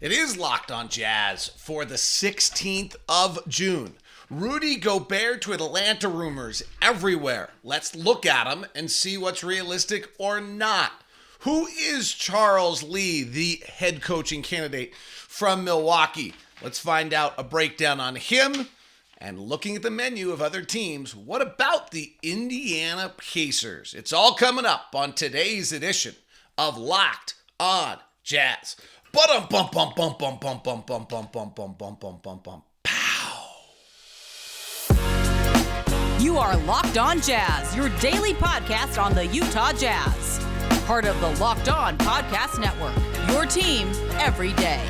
It is Locked on Jazz for the 16th of June. Rudy Gobert to Atlanta rumors everywhere. Let's look at them and see what's realistic or not. Who is Charles Lee, the head coaching candidate from Milwaukee? Let's find out a breakdown on him. And looking at the menu of other teams, what about the Indiana Pacers? It's all coming up on today's edition of Locked on Jazz. Pow. You are Locked on Jazz, your daily podcast on the Utah Jazz. Part of the Locked On Podcast Network, your team every day.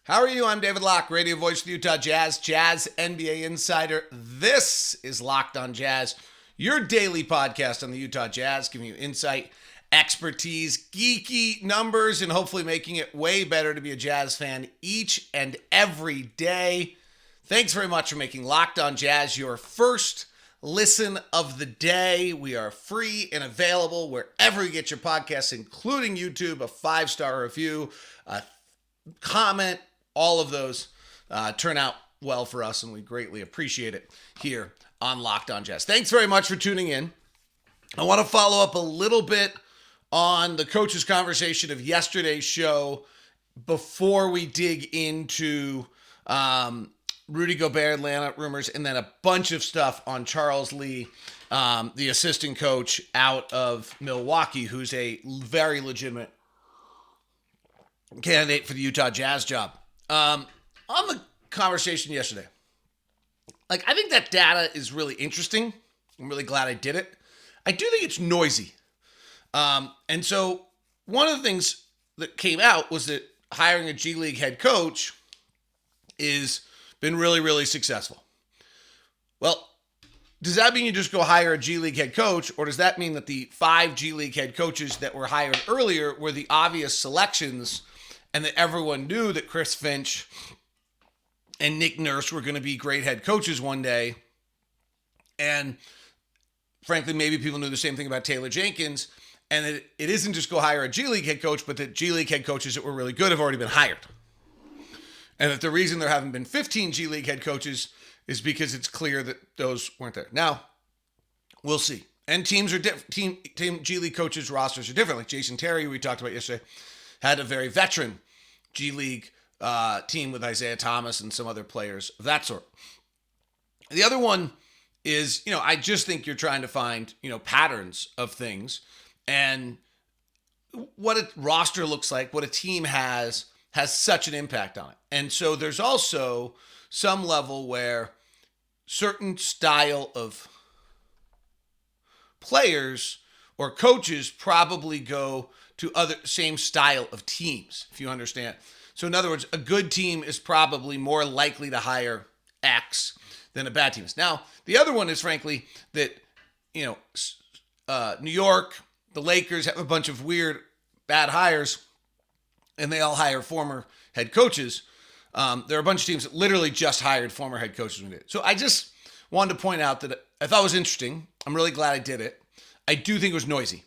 How are you? I'm David Locke, radio voice of the Utah Jazz, Jazz NBA insider. This is Locked on Jazz, your daily podcast on the Utah Jazz, giving you insight, expertise, geeky numbers, and hopefully making it way better to be a Jazz fan each and every day. Thanks very much for making Locked on Jazz your first listen of the day. We are free and available wherever you get your podcasts, including YouTube, a 5-star review, a comment. All of those turn out well for us, and we greatly appreciate it here on Locked on Jazz. Thanks very much for tuning in. I want to follow up a little bit on the coaches' conversation of yesterday's show before we dig into Rudy Gobert, Atlanta rumors, and then a bunch of stuff on Charles Lee, the assistant coach out of Milwaukee, who's a very legitimate candidate for the Utah Jazz job. On the conversation yesterday, I think that data is really interesting. I'm really glad I did it. I do think it's noisy. And so one of the things that came out was that hiring a G League head coach is been really, really successful. Well, does that mean you just go hire a G League head coach, or does that mean that the 5 G League head coaches that were hired earlier were the obvious selections and that everyone knew that Chris Finch and Nick Nurse were going to be great head coaches one day? And frankly, maybe people knew the same thing about Taylor Jenkins, and that it isn't just go hire a G League head coach, but that G League head coaches that were really good have already been hired. And that the reason there haven't been 15 G League head coaches is because it's clear that those weren't there. Now, we'll see. And teams are team G League coaches' rosters are different. Like Jason Terry, we talked about yesterday, had a very veteran G League team with Isaiah Thomas and some other players of that sort. The other one is, I just think you're trying to find, patterns of things and what a roster looks like, what a team has such an impact on it. And so there's also some level where certain style of players or coaches probably go to other same style of teams, if you understand. So in other words, a good team is probably more likely to hire X than a bad team is. Now, the other one is frankly that, New York, the Lakers have a bunch of weird bad hires and they all hire former head coaches. There are a bunch of teams that literally just hired former head coaches. So I just wanted to point out that I thought it was interesting. I'm really glad I did it. I do think it was noisy.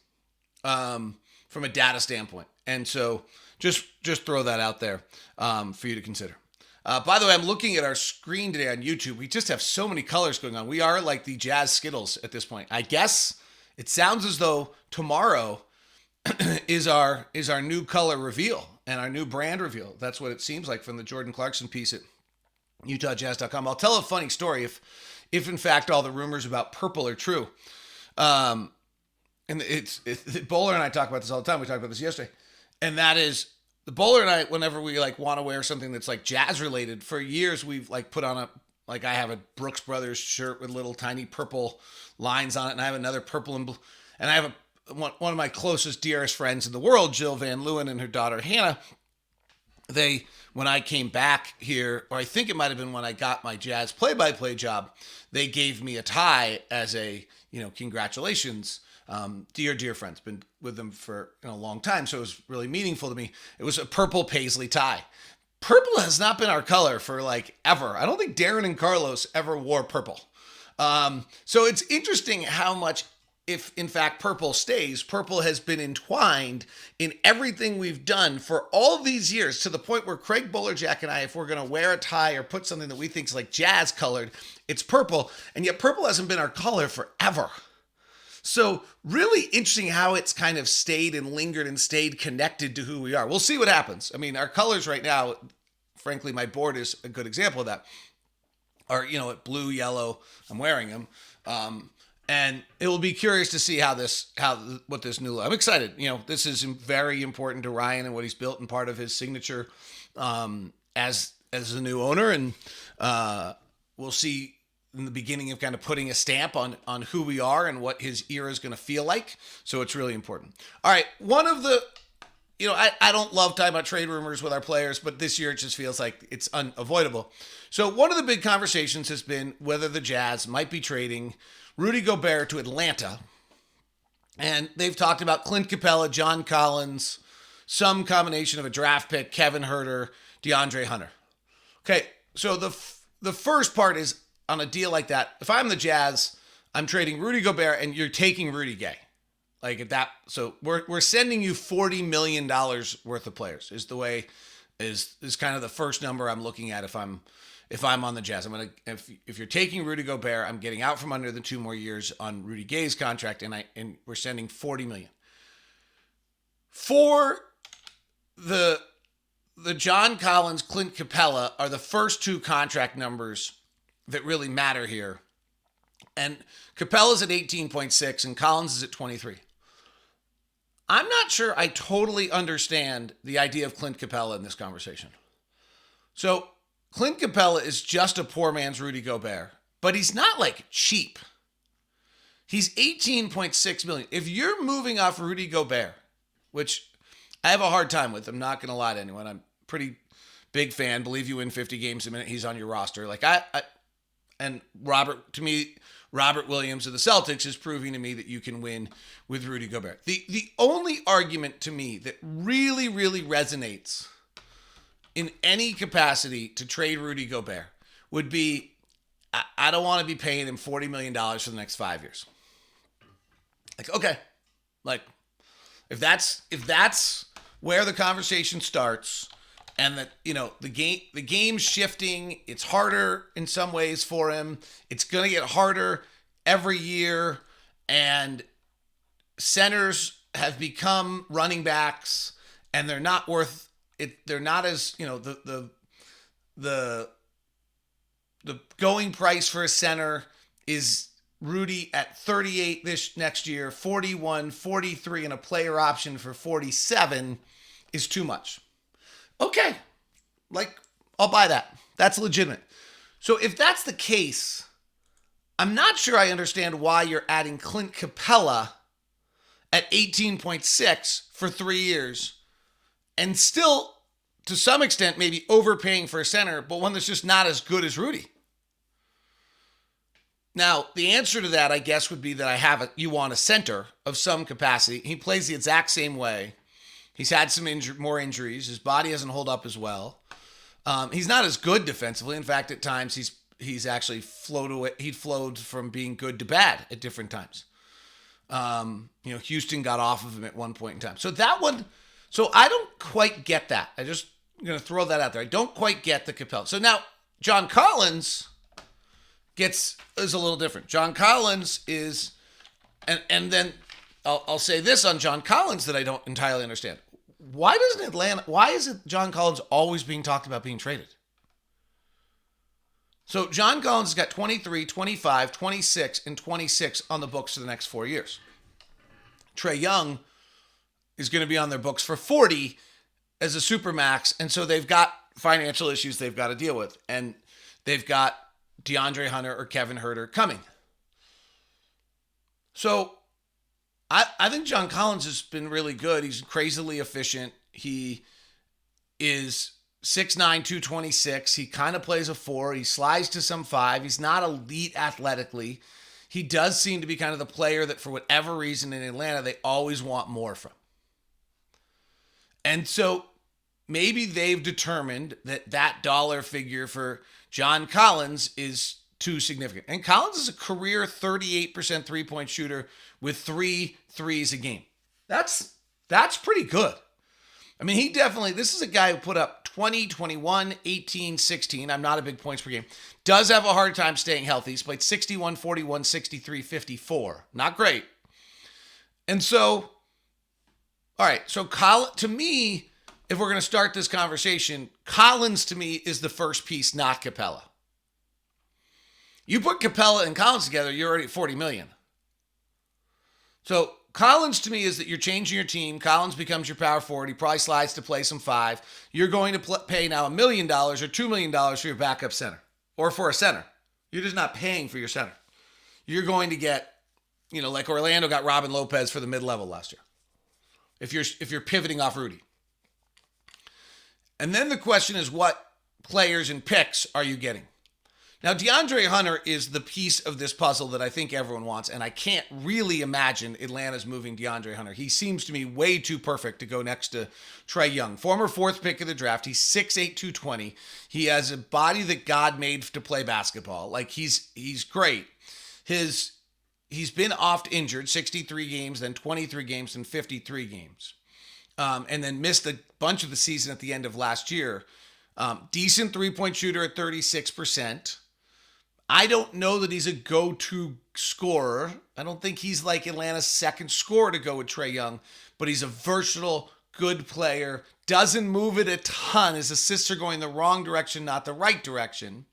From a data standpoint. And so just throw that out there for you to consider. By the way, I'm looking at our screen today on YouTube. We just have so many colors going on. We are like the Jazz Skittles at this point. I guess it sounds as though tomorrow is our new color reveal and our new brand reveal. That's what it seems like from the Jordan Clarkson piece at UtahJazz.com. I'll tell a funny story if in fact all the rumors about purple are true. And it's Bowler and I talk about this all the time. We talked about this yesterday. And that is, the Bowler and I, whenever we want to wear something that's Jazz related, for years we've put on I have a Brooks Brothers shirt with little tiny purple lines on it. And I have another purple and blue. And I have one of my closest, dearest friends in the world, Jill Van Leeuwen, and her daughter Hannah. When I came back here, or I think it might have been when I got my Jazz play-by-play job, they gave me a tie as a, congratulations. Dear friends, been with them for a long time, so it was really meaningful to me. It was a purple paisley tie. Purple has not been our color for ever. I don't think Darren and Carlos ever wore purple. So it's interesting how much if in fact purple stays. Purple has been entwined in everything we've done for all these years, to the point where Craig Bolerjack and I, if we're going to wear a tie or put something that we think is like jazz colored, it's purple. And yet purple hasn't been our color forever. So really interesting how it's kind of stayed and lingered and stayed connected to who we are. We'll see what happens. I mean, our colors right now, frankly, my board is a good example of that, are, blue, yellow. I'm wearing them. And it will be curious to see what this new look. I'm excited. This is very important to Ryan and what he's built, and part of his signature as a new owner. And we'll see in the beginning of kind of putting a stamp on who we are and what his era is going to feel like. So it's really important. All right, one of the, I don't love talking about trade rumors with our players, but this year it just feels like it's unavoidable. So one of the big conversations has been whether the Jazz might be trading Rudy Gobert to Atlanta. And they've talked about Clint Capela, John Collins, some combination of a draft pick, Kevin Huerter, DeAndre Hunter. Okay, so the first part is, on a deal like that, if I'm the Jazz, I'm trading Rudy Gobert and you're taking Rudy Gay. Like at that, so we're sending you $40 million worth of players is kind of the first number I'm looking at if I'm on the Jazz. If you're taking Rudy Gobert, I'm getting out from under the 2 more years on Rudy Gay's contract, and we're sending $40 million. For the John Collins, Clint Capela are the first 2 contract numbers that really matter here. And Capela's at 18.6 and Collins is at 23. I'm not sure I totally understand the idea of Clint Capela in this conversation. So Clint Capela is just a poor man's Rudy Gobert, but he's not like cheap. He's 18.6 million. If you're moving off Rudy Gobert, which I have a hard time with, I'm not going to lie to anyone. I'm a pretty big fan. Believe you win 50 games a minute, he's on your roster. And Robert Williams of the Celtics is proving to me that you can win with Rudy Gobert. The only argument to me that really, really resonates in any capacity to trade Rudy Gobert would be, I don't want to be paying him $40 million for the next 5 years. Okay. If that's where the conversation starts, and that, the game's shifting, it's harder in some ways for him. It's going to get harder every year, and centers have become running backs, and they're not worth it. They're not as, the going price for a center is Rudy at 38 this next year, 41, 43, and a player option for 47 is too much. Okay, I'll buy that. That's legitimate. So if that's the case, I'm not sure I understand why you're adding Clint Capela at 18.6 for 3 years and still, to some extent, maybe overpaying for a center, but one that's just not as good as Rudy. Now, the answer to that, I guess, would be that you want a center of some capacity. He plays the exact same way. He's had some more injuries. His body hasn't held up as well. He's not as good defensively. In fact, at times he's actually flowed away. He'd flowed from being good to bad at different times. Houston got off of him at one point in time. So I don't quite get that. I'm going to throw that out there. I don't quite get the Capela. So now John Collins is a little different. John Collins is, and then I'll say this on John Collins that I don't entirely understand. Why is it John Collins always being talked about being traded? So John Collins has got 23, 25, 26, and 26 on the books for the next 4 years. Trae Young is going to be on their books for 40 as a supermax, and so they've got financial issues they've got to deal with, and they've got DeAndre Hunter or Kevin Huerter coming. So I think John Collins has been really good. He's crazily efficient. He is 6'9", 226. He kind of plays a 4. He slides to some 5. He's not elite athletically. He does seem to be kind of the player that for whatever reason in Atlanta, they always want more from. And so maybe they've determined that dollar figure for John Collins is too significant. And Collins is a career 38% three-point shooter with 3 threes a game. That's pretty good. I mean, this is a guy who put up 20, 21, 18, 16. I'm not a big points per game. Does have a hard time staying healthy. He's played 61, 41, 63, 54. Not great. And so, all right. So to me, if we're going to start this conversation, Collins to me is the first piece, not Capela. You put Capela and Collins together, you're already at 40 million. So Collins to me is that you're changing your team. Collins becomes your power forward. He probably slides to play some 5. You're going to pay now $1 million or $2 million for your backup center or for a center. You're just not paying for your center. You're going to get, like Orlando got Robin Lopez for the mid-level last year. If you're pivoting off Rudy. And then the question is, what players and picks are you getting? Now, DeAndre Hunter is the piece of this puzzle that I think everyone wants, and I can't really imagine Atlanta's moving DeAndre Hunter. He seems to me way too perfect to go next to Trae Young, former 4th pick of the draft. He's 6'8", 220. He has a body that God made to play basketball. Like, he's great. He's been oft injured, 63 games, then 23 games, then 53 games. And then missed a bunch of the season at the end of last year. Decent three-point shooter at 36%. I don't know that he's a go-to scorer. I don't think he's like Atlanta's second scorer to go with Trae Young, but he's a versatile, good player. Doesn't move it a ton. His assists are going the wrong direction, not the right direction.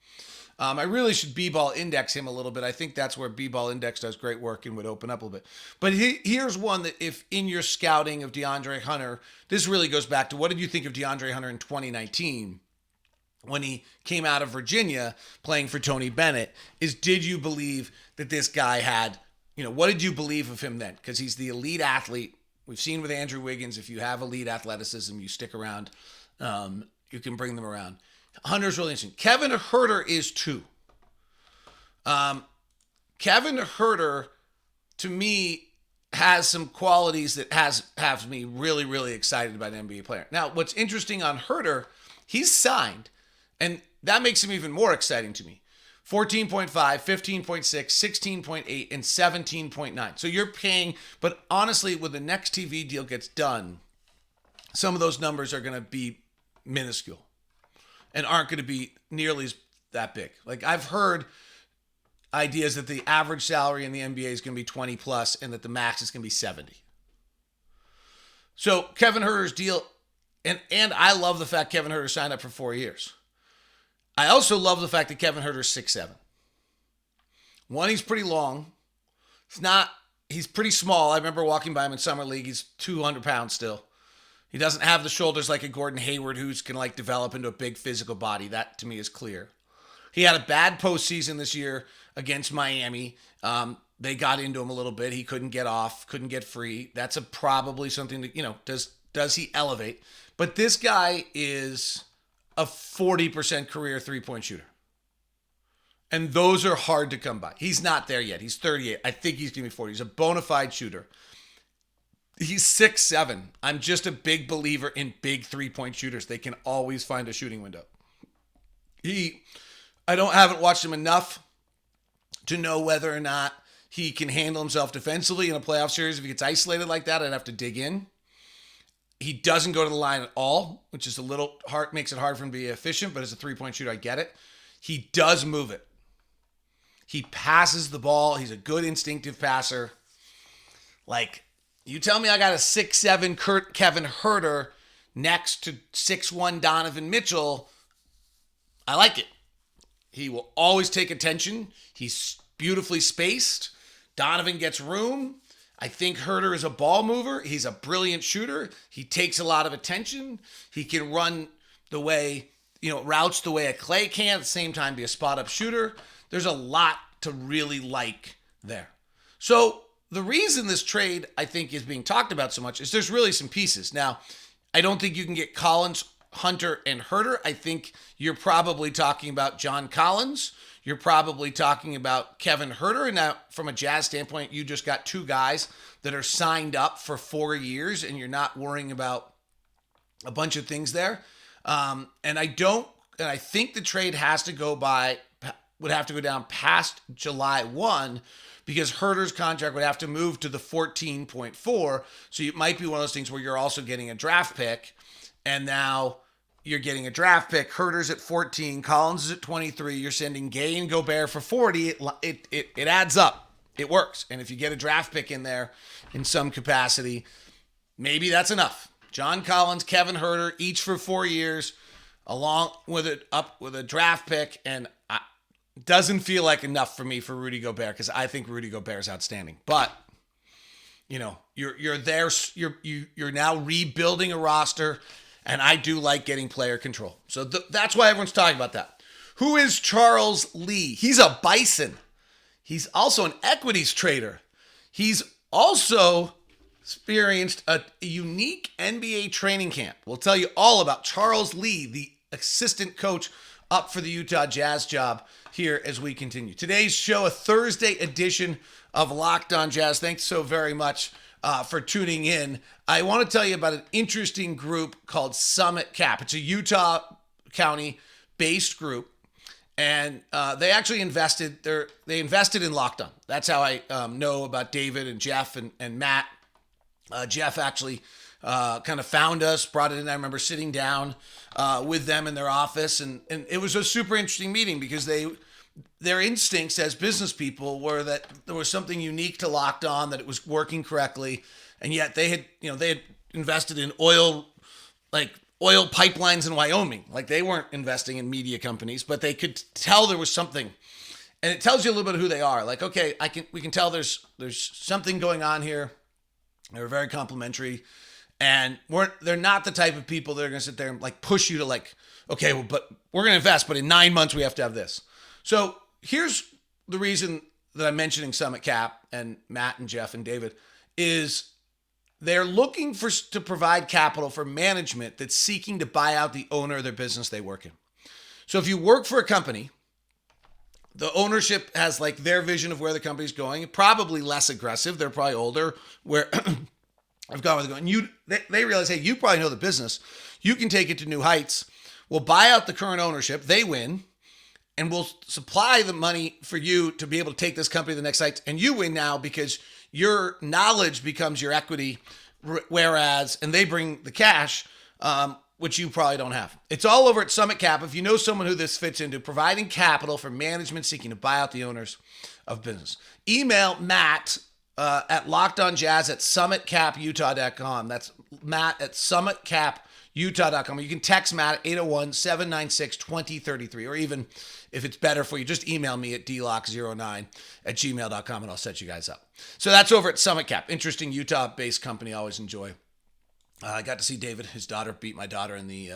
I really should B-ball index him a little bit. I think that's where B-ball index does great work and would open up a little bit. But here's one that if in your scouting of DeAndre Hunter, this really goes back to what did you think of DeAndre Hunter in 2019 when he came out of Virginia playing for Tony Bennett, is did you believe that this guy had, what did you believe of him then? Because he's the elite athlete. We've seen with Andrew Wiggins, if you have elite athleticism, you stick around, you can bring them around. Hunter's really interesting. Kevin Huerter is too. Kevin Huerter, to me, has some qualities that have me really, really excited about an NBA player. Now, what's interesting on Huerter, he's signed, and that makes him even more exciting to me. 14.5, 15.6, 16.8, and 17.9. So you're paying, but honestly, when the next TV deal gets done, some of those numbers are going to be minuscule and aren't going to be nearly that big. Like, I've heard ideas that the average salary in the NBA is going to be 20 plus and that the max is going to be 70. So Kevin Huerter's deal, and I love the fact Kevin Huerter signed up for 4 years. I also love the fact that Kevin Huerter's 6'7". One, he's pretty long. He's pretty small. I remember walking by him in summer league. He's 200 pounds still. He doesn't have the shoulders like a Gordon Hayward who's can develop into a big physical body. That to me is clear. He had a bad postseason this year against Miami. They got into him a little bit. He couldn't get off, couldn't get free. That's probably something that, does he elevate? But this guy is a 40% career three-point shooter. And those are hard to come by. He's not there yet. He's 38. I think he's going to be 40. He's a bona fide shooter. He's 6'7". I'm just a big believer in big three-point shooters. They can always find a shooting window. Haven't watched him enough to know whether or not he can handle himself defensively in a playoff series. If he gets isolated like that, I'd have to dig in. He doesn't go to the line at all, which is a little hard, makes it hard for him to be efficient, but as a three-point shooter, I get it. He does move it. He passes the ball. He's a good instinctive passer. Like, you tell me I got a 6'7" Kevin Huerter next to 6'1" Donovan Mitchell, I like it. He will always take attention. He's beautifully spaced. Donovan gets room. I think Huerter is a ball mover. He's a brilliant shooter. He takes a lot of attention. He can run the way, routes the way a Clay can, at the same time be a spot-up shooter. There's a lot to really like there. So the reason this trade, I think, is being talked about so much is there's really some pieces. Now, I don't think you can get Collins, Hunter, and Huerter. I think you're probably talking about John Collins. You're probably talking about Kevin Huerter. And now, from a Jazz standpoint, you just got 2 guys that are signed up for 4 years, and you're not worrying about a bunch of things there. And I think the trade has to go would have to go down past July 1 because Huerter's contract would have to move to the 14.4. So it might be one of those things where you're also getting a draft pick, and now you're getting a draft pick. Huerter's at 14, Collins is at 23. You're sending Gay and Gobert for 40. It adds up. It works. And if you get a draft pick in there in some capacity, maybe that's enough. John Collins, Kevin Huerter, each for 4 years, along with a draft pick, and doesn't feel like enough for me for Rudy Gobert because I think Rudy Gobert is outstanding. But you're there. You're now rebuilding a roster, and I do like getting player control. So that's why everyone's talking about that. Who is Charles Lee? He's a Bison. He's also an equities trader. He's also experienced a unique NBA training camp. We'll tell you all about Charles Lee, the assistant coach up for the Utah Jazz job here as we continue. Today's show, a Thursday edition of Locked On Jazz. Thanks so very much for tuning in. I want to tell you about an interesting group called Summit Cap. It's a Utah County-based group, and they actually invested in Locked On. That's how I know about David and Jeff and Matt. Jeff actually kind of found us, brought it in. I remember sitting down with them in their office, and it was a super interesting meeting because their instincts as business people were that there was something unique to Locked On, that it was working correctly, and yet they had invested in oil pipelines in Wyoming. Like, they weren't investing in media companies, but they could tell there was something. And it tells you a little bit of who they are. Like, okay, we can tell there's something going on here. They're very complimentary, and they're not the type of people that are going to sit there and push you to okay, well, but we're going to invest, but in 9 months we have to have this. So here's the reason that I'm mentioning Summit Cap and Matt and Jeff and David is they're looking to provide capital for management that's seeking to buy out the owner of their business they work in. So if you work for a company, the ownership has their vision of where the company's going, probably less aggressive. They're probably older, where I've gone with it going. They realize, hey, you probably know the business. You can take it to new heights. We'll buy out the current ownership. They win. And we'll supply the money for you to be able to take this company to the next heights. And you win now because your knowledge becomes your equity, and they bring the cash, which you probably don't have. It's all over at Summit Cap. If you know someone who this fits into, providing capital for management seeking to buy out the owners of business. Email Matt at lockedonjazz@summitcaputah.com. That's Matt at summitcaputah.com. You can text Matt at 801-796-2033, or even if it's better for you, just email me at dlock09@gmail.com and I'll set you guys up. So that's over at Summit Cap. Interesting Utah-based company. I always enjoy. I got to see David, his daughter, beat my daughter in the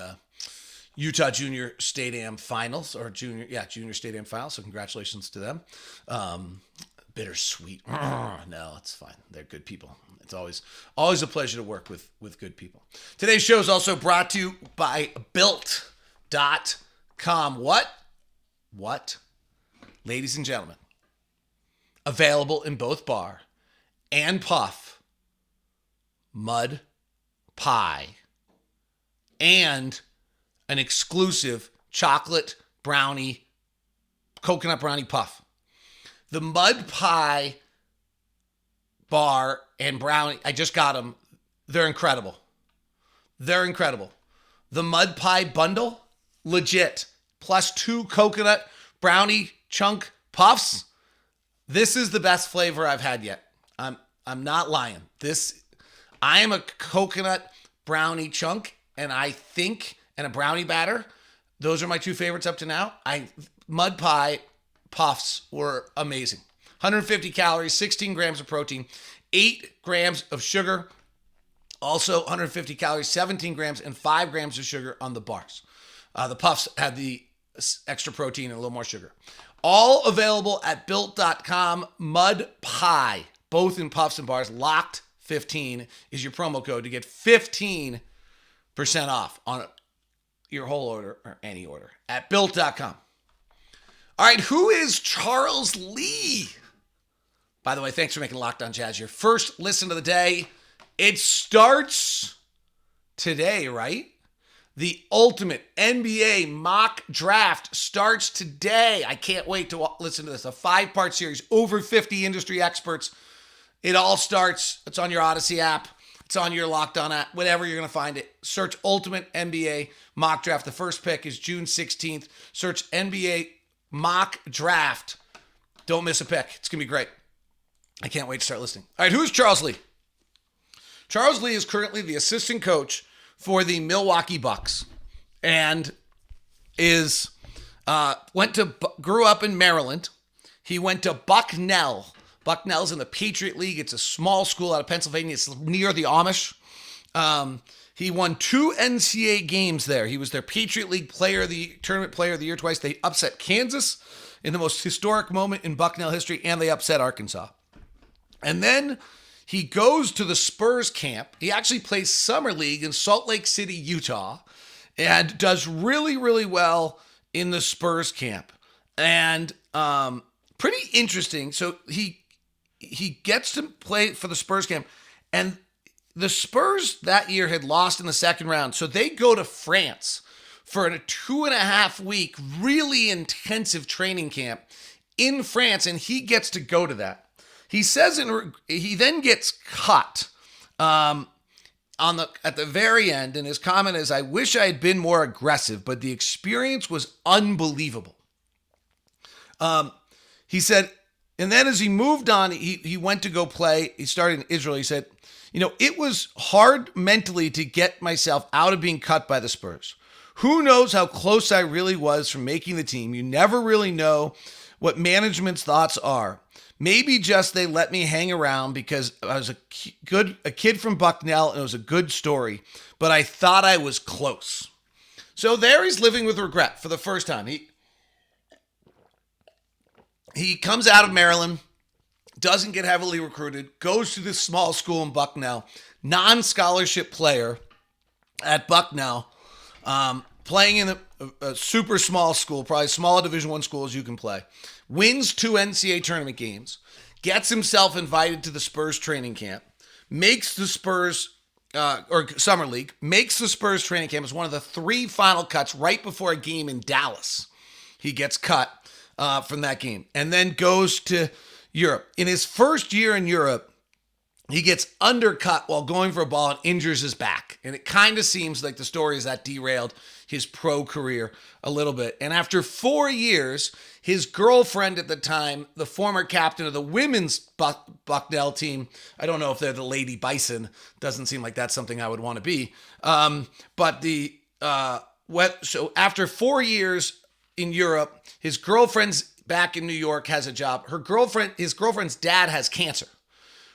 Utah Junior State Am Finals, Junior State Am Finals. So congratulations to them. Bittersweet. No, it's fine. They're good people. It's always a pleasure to work with good people. Today's show is also brought to you by Built.com. What? Ladies and gentlemen, available in both bar and puff, mud pie, and an exclusive chocolate brownie, coconut brownie puff. The mud pie bar and brownie, I just got them. They're incredible. The mud pie bundle, legit. Plus 2 coconut brownie chunk puffs. This is the best flavor I've had yet. I'm not lying. I am a coconut brownie chunk, and a brownie batter. Those are my 2 favorites up to now. Mud pie puffs were amazing. 150 calories, 16 grams of protein, 8 grams of sugar. Also 150 calories, 17 grams, and 5 grams of sugar on the bars. The puffs had the extra protein and a little more sugar. All available at Built.com. Mud pie, both in puffs and bars. Locked15 is your promo code to get 15% off on your whole order or any order at Built.com. All right, who is Charles Lee? By the way, thanks for making Locked On Jazz your first listen of the day. It starts today, right? The ultimate NBA mock draft starts today. I can't wait to listen to this. A 5-part series, over 50 industry experts. It all starts. It's on your Odyssey app. It's on your Locked On app. Whatever, you're going to find it. Search Ultimate NBA Mock Draft. The first pick is June 16th. Search NBA Mock Draft. Don't miss a pick. It's going to be great. I can't wait to start listening. All right, who's Charles Lee? Charles Lee is currently the assistant coach for the Milwaukee Bucks, and grew up in Maryland. He went to Bucknell. Bucknell's in the Patriot League. It's a small school out of Pennsylvania. It's near the Amish. He won 2 NCAA games there. He was their Patriot League Tournament Player of the Year twice. They upset Kansas in the most historic moment in Bucknell history, and they upset Arkansas. And then he goes to the Spurs camp. He actually plays Summer League in Salt Lake City, Utah, and does really, really well in the Spurs camp. And pretty interesting. So he gets to play for the Spurs camp. And the Spurs that year had lost in the second round. So they go to France for a 2.5-week, really intensive training camp in France, and he gets to go to that. He says he then gets cut at the very end, and his comment is, "I wish I had been more aggressive, but the experience was unbelievable." He said, and then as he moved on, he went to go play. He started in Israel. He said, it was hard mentally to get myself out of being cut by the Spurs. Who knows how close I really was from making the team? You never really know what management's thoughts are. Maybe just they let me hang around because I was a kid from Bucknell and it was a good story, but I thought I was close. So there he's living with regret for the first time. He comes out of Maryland, doesn't get heavily recruited, goes to this small school in Bucknell, non-scholarship player at Bucknell, playing in a super small school, probably smaller Division I school as you can play. Wins 2 NCAA tournament games, gets himself invited to the Spurs training camp, makes the Spurs, or Summer League, makes the Spurs training camp as one of the 3 final cuts right before a game in Dallas. He gets cut from that game and then goes to Europe. In his first year in Europe, he gets undercut while going for a ball and injures his back. And it kind of seems like the story is that derailed his pro career a little bit. And after 4 years, his girlfriend at the time, the former captain of the women's Bucknell team, I don't know if they're the Lady Bison. Doesn't seem like that's something I would want to be. So after 4 years in Europe, his girlfriend's back in New York, has a job. His girlfriend's dad has cancer.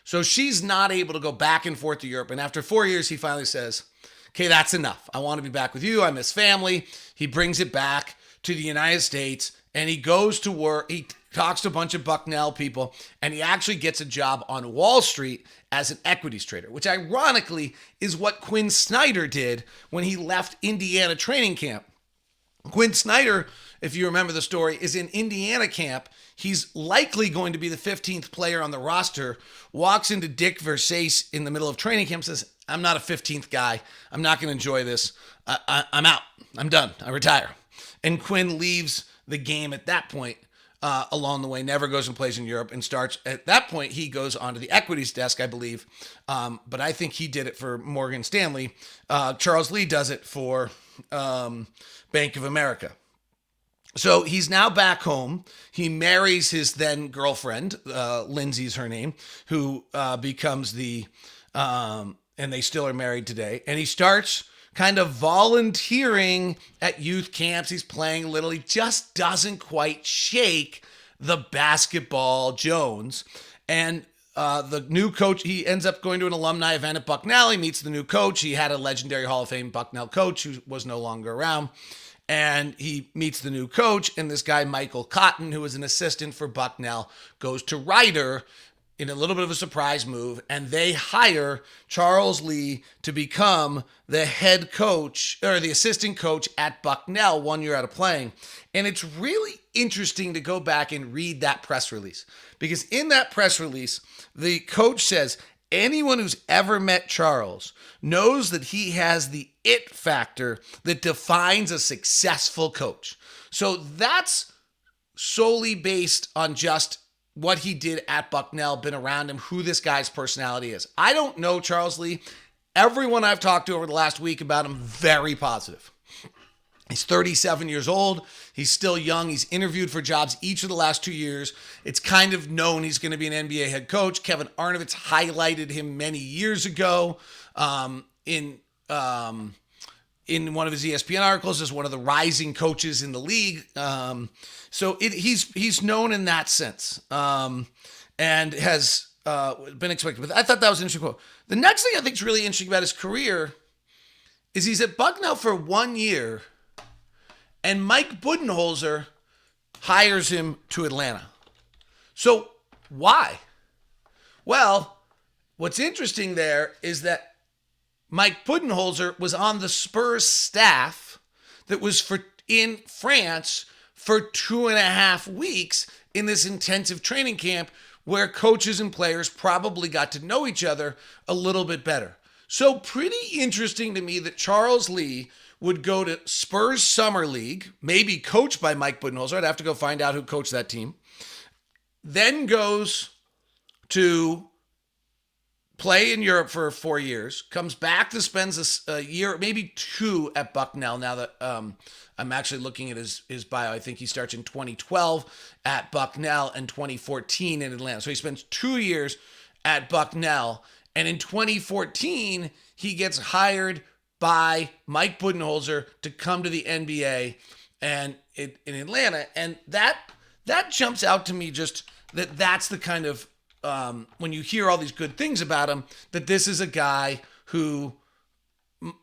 So she's not able to go back and forth to Europe. And after 4 years, he finally says, okay, that's enough. I want to be back with you. I miss family. He brings it back to the United States and he goes to work. He talks to a bunch of Bucknell people and he actually gets a job on Wall Street as an equities trader, which ironically is what Quinn Snyder did when he left Indiana training camp. Quinn Snyder, if you remember the story, is in Indiana camp. He's likely going to be the 15th player on the roster, walks into Dick Versace in the middle of training camp, says, I'm not a 15th guy. I'm not going to enjoy this. I'm out. I'm done. I retire. And Quinn leaves the game at that point along the way, never goes and plays in Europe and starts. At that point, he goes onto the equities desk, I believe. But I think he did it for Morgan Stanley. Charles Lee does it for Bank of America. So he's now back home. He marries his then girlfriend, Lindsay's her name, who becomes and they still are married today. And he starts kind of volunteering at youth camps. He's playing a little. He just doesn't quite shake the basketball Jones. And the new coach, he ends up going to an alumni event at Bucknell. He meets the new coach. He had a legendary Hall of Fame Bucknell coach who was no longer around. And he meets the new coach, and this guy, Michael Cotton, who was an assistant for Bucknell, goes to Ryder in a little bit of a surprise move, and they hire Charles Lee to become the head coach, or the assistant coach at Bucknell 1 year out of playing. And it's really interesting to go back and read that press release, because in that press release, the coach says, anyone who's ever met Charles knows that he has the it factor that defines a successful coach. So that's solely based on just what he did at Bucknell, been around him, who this guy's personality is. I don't know Charles Lee. Everyone I've talked to over the last week about him, very positive. He's 37 years old. He's still young. He's interviewed for jobs each of the last 2 years. It's kind of known he's going to be an NBA head coach. Kevin Arnovitz highlighted him many years ago in one of his ESPN articles as one of the rising coaches in the league. So he's known in that sense and has been expected. But I thought that was an interesting quote. The next thing I think is really interesting about his career is he's at Bucknell for 1 year, and Mike Budenholzer hires him to Atlanta. So why? Well, what's interesting there is that Mike Budenholzer was on the Spurs staff that was in France for 2.5 weeks in this intensive training camp where coaches and players probably got to know each other a little bit better. So pretty interesting to me that Charles Lee would go to Spurs Summer League, maybe coached by Mike Budenholzer. I'd have to go find out who coached that team. Then goes to play in Europe for 4 years, comes back to spends a year, maybe 2 at Bucknell. Now that I'm actually looking at his bio, I think he starts in 2012 at Bucknell and 2014 in Atlanta. So he spends 2 years at Bucknell. And in 2014, he gets hired by Mike Budenholzer to come to the NBA and in Atlanta. And that jumps out to me, just that's the kind of, when you hear all these good things about him, that this is a guy who,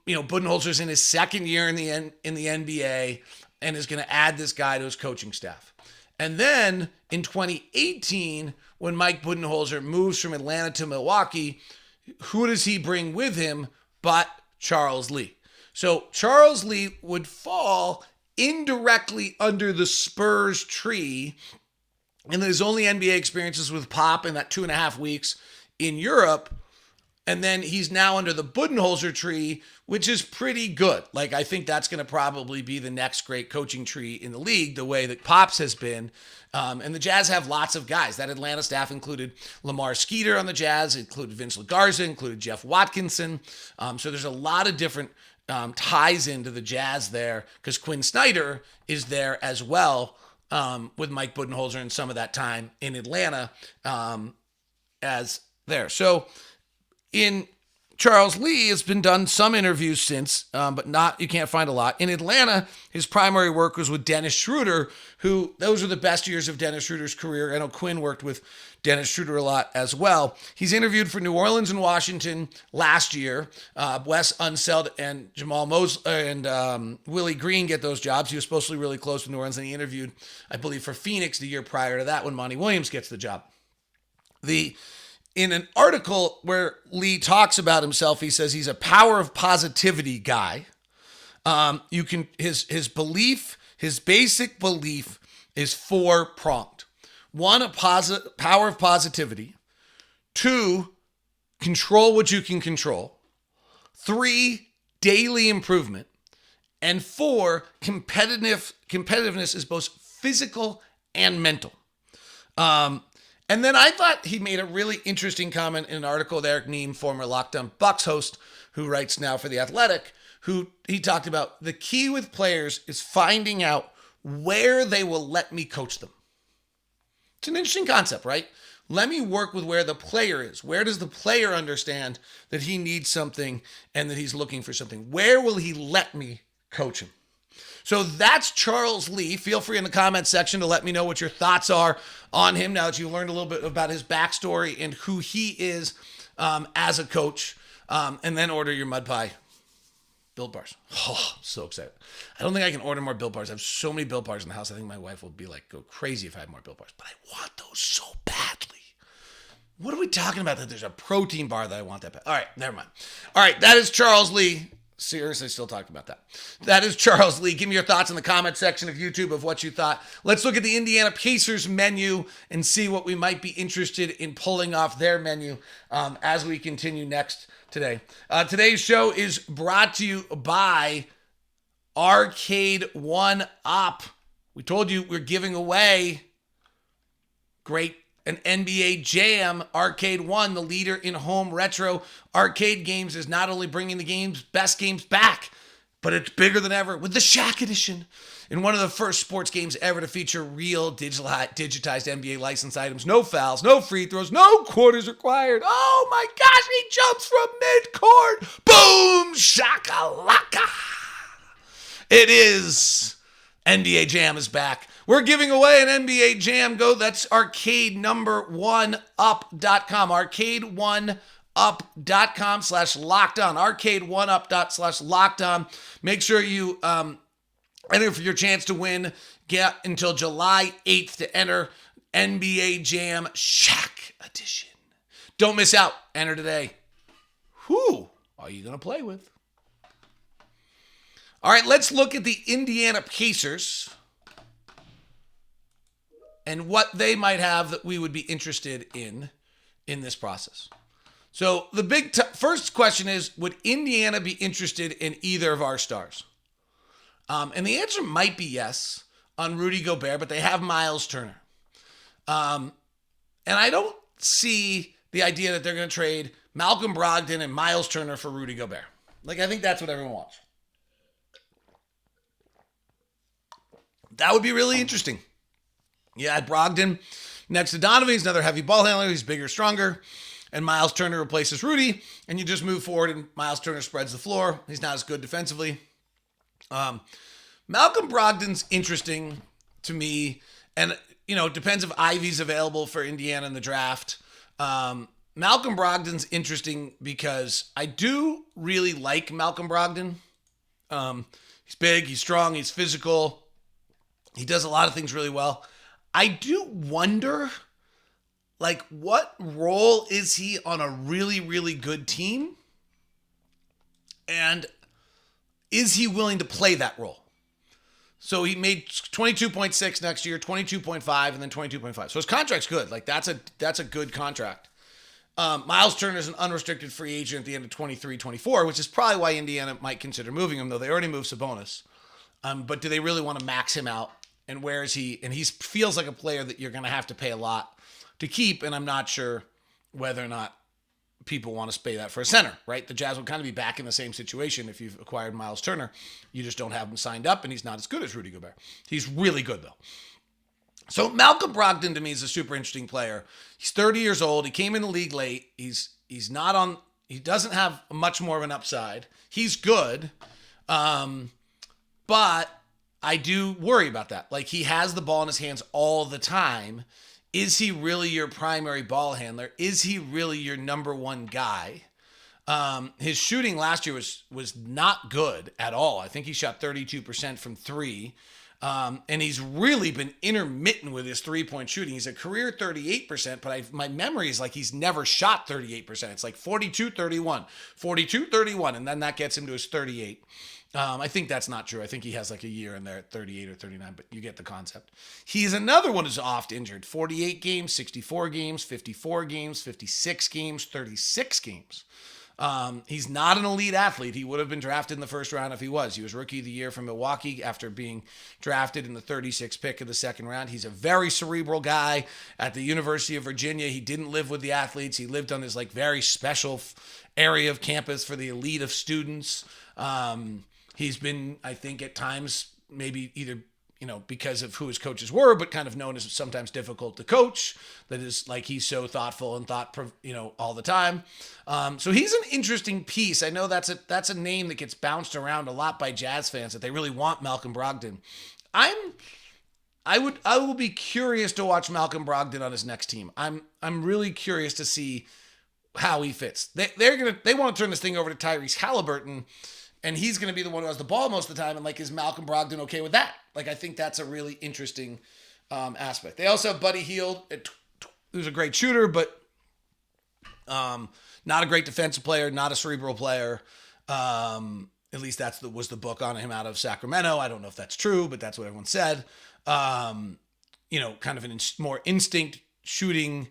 Budenholzer's in his second year in the NBA and is going to add this guy to his coaching staff. And then in 2018, when Mike Budenholzer moves from Atlanta to Milwaukee, who does he bring with him but Charles Lee? So Charles Lee would fall indirectly under the Spurs tree, and his only NBA experiences with Pop in that 2.5 weeks in Europe. And then he's now under the Budenholzer tree, which is pretty good. Like, I think that's going to probably be the next great coaching tree in the league, the way that Pop's has been. And the Jazz have lots of guys. That Atlanta staff included Lamar Skeeter on the Jazz, included Vince LaGarza, included Jeff Watkinson. So there's a lot of different ties into the Jazz there, because Quinn Snyder is there as well, with Mike Budenholzer and some of that time in Atlanta as there. So in Charles Lee has been done some interviews since, but you can't find a lot. In Atlanta, his primary work was with Dennis Schroeder, who, those are the best years of Dennis Schroeder's career. I know Quinn worked with Dennis Schroeder a lot as well. He's interviewed for New Orleans and Washington last year. Wes Unseld and Jamal Mosley and Willie Green get those jobs. He was supposed to be really close to New Orleans, and he interviewed, I believe, for Phoenix the year prior to that when Monty Williams gets the job. In an article where Lee talks about himself, he says he's a power of positivity guy. His basic belief is 4-pronged. 1, a power of positivity. 2, control what you can control. 3, daily improvement. And 4, competitiveness is both physical and mental. And then I thought he made a really interesting comment in an article with Eric Neem, former Locked On Bucks host, who writes now for The Athletic, he talked about the key with players is finding out where they will let me coach them. It's an interesting concept, right? Let me work with where the player is. Where does the player understand that he needs something and that he's looking for something? Where will he let me coach him? So that's Charles Lee. Feel free in the comments section to let me know what your thoughts are on him now that you learned a little bit about his backstory and who he is as a coach. And then order your Mud Pie Built Bars. Oh, so excited. I don't think I can order more Built Bars. I have so many Built Bars in the house. I think my wife will go crazy if I had more Built Bars. But I want those so badly. What are we talking about that there's a protein bar that I want that bad? All right, never mind. All right, that is Charles Lee. seriously still talking about that. That is Charles Lee. Give me your thoughts in the comment section of YouTube of what you thought. Let's look at the Indiana Pacers menu and see what we might be interested in pulling off their menu as we continue next today. Today's show is brought to you by Arcade 1-Up. We told you we're giving away an NBA Jam. Arcade 1, the leader in home retro arcade games, is not only bringing the best games back, but it's bigger than ever with the Shaq Edition. In one of the first sports games ever to feature real digitized NBA license items. No fouls, no free throws, no quarters required. Oh my gosh, he jumps from midcourt. Boom, shakalaka. It is NBA Jam is back. We're giving away an NBA Jam. That's arcade1up.com. Arcade1up.com/lockedon. Arcade1up.com/lockedon. Make sure you enter for your chance to win. Get until July 8th to enter NBA Jam Shaq Edition. Don't miss out. Enter today. Who are you going to play with? All right, let's look at the Indiana Pacers and what they might have that we would be interested in this process. So the first question is, would Indiana be interested in either of our stars? And the answer might be yes on Rudy Gobert, but they have Miles Turner. And I don't see the idea that they're going to trade Malcolm Brogdon and Miles Turner for Rudy Gobert. I think that's what everyone wants. That would be really interesting. You add Brogdon next to Donovan. He's another heavy ball handler. He's bigger, stronger. And Miles Turner replaces Rudy. And you just move forward and Miles Turner spreads the floor. He's not as good defensively. Malcolm Brogdon's interesting to me. And, it depends if Ivy's available for Indiana in the draft. Malcolm Brogdon's interesting because I do really like Malcolm Brogdon. He's big, he's strong, he's physical. He does a lot of things really well. I do wonder, what role is he on a really, really good team? And is he willing to play that role? So he made 22.6 next year, 22.5, and then 22.5. So his contract's good. That's a good contract. Miles Turner is an unrestricted free agent at the end of 23-24, which is probably why Indiana might consider moving him, though they already moved Sabonis. But do they really want to max him out? And where is he? And he feels like a player that you're going to have to pay a lot to keep. And I'm not sure whether or not people want to pay that for a center, right? The Jazz would kind of be back in the same situation if you've acquired Miles Turner. You just don't have him signed up, and he's not as good as Rudy Gobert. He's really good, though. So Malcolm Brogdon, to me, is a super interesting player. He's 30 years old. He came in the league late. He doesn't have much more of an upside. He's good, but I do worry about that. He has the ball in his hands all the time. Is he really your primary ball handler? Is he really your number one guy? His shooting last year was not good at all. I think he shot 32% from three. And he's really been intermittent with his three-point shooting. He's a career 38%, but my memory is he's never shot 38%. It's 42-31, 42-31, and then that gets him to his 38. I think that's not true. I think he has a year in there at 38 or 39, but you get the concept. He's another one who's oft injured. 48 games, 64 games, 54 games, 56 games, 36 games. He's not an elite athlete. He would have been drafted in the first round if he was. He was rookie of the year from Milwaukee after being drafted in the 36th pick of the second round. He's a very cerebral guy. At the University of Virginia, he didn't live with the athletes. He lived on this very special area of campus for the elite of students. He's been, I think, at times maybe either, because of who his coaches were, but kind of known as sometimes difficult to coach. That is he's so thoughtful and all the time. So he's an interesting piece. I know that's a name that gets bounced around a lot by Jazz fans, that they really want Malcolm Brogdon. I will be curious to watch Malcolm Brogdon on his next team. I'm really curious to see how he fits. They want to turn this thing over to Tyrese Halliburton. And he's going to be the one who has the ball most of the time. And is Malcolm Brogdon okay with that? I think that's a really interesting aspect. They also have Buddy Hield, who's a great shooter, but not a great defensive player, not a cerebral player. At least was the book on him out of Sacramento. I don't know if that's true, but that's what everyone said. Kind of more instinct shooting.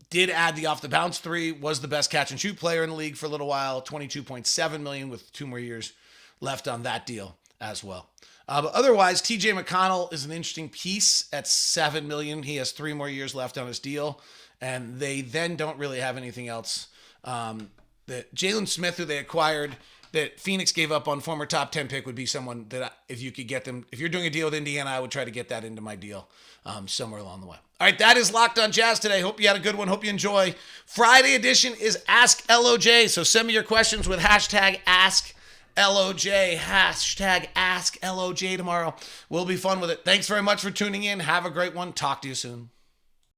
Did add the off the bounce three, was the best catch and shoot player in the league for a little while. $22.7 million with 2 more years left on that deal as well. But otherwise, TJ McConnell is an interesting piece at $7 million. He has 3 more years left on his deal, and they then don't really have anything else. That Jalen Smith, who they acquired, that Phoenix gave up on, former top 10 pick, would be someone that if you could get them, if you're doing a deal with Indiana, I would try to get that into my deal somewhere along the way. All right, that is Locked on Jazz today. Hope you had a good one. Hope you enjoy. Friday edition is Ask LOJ. So send me your questions with hashtag Ask LOJ, hashtag Ask LOJ tomorrow. We'll be fun with it. Thanks very much for tuning in. Have a great one. Talk to you soon.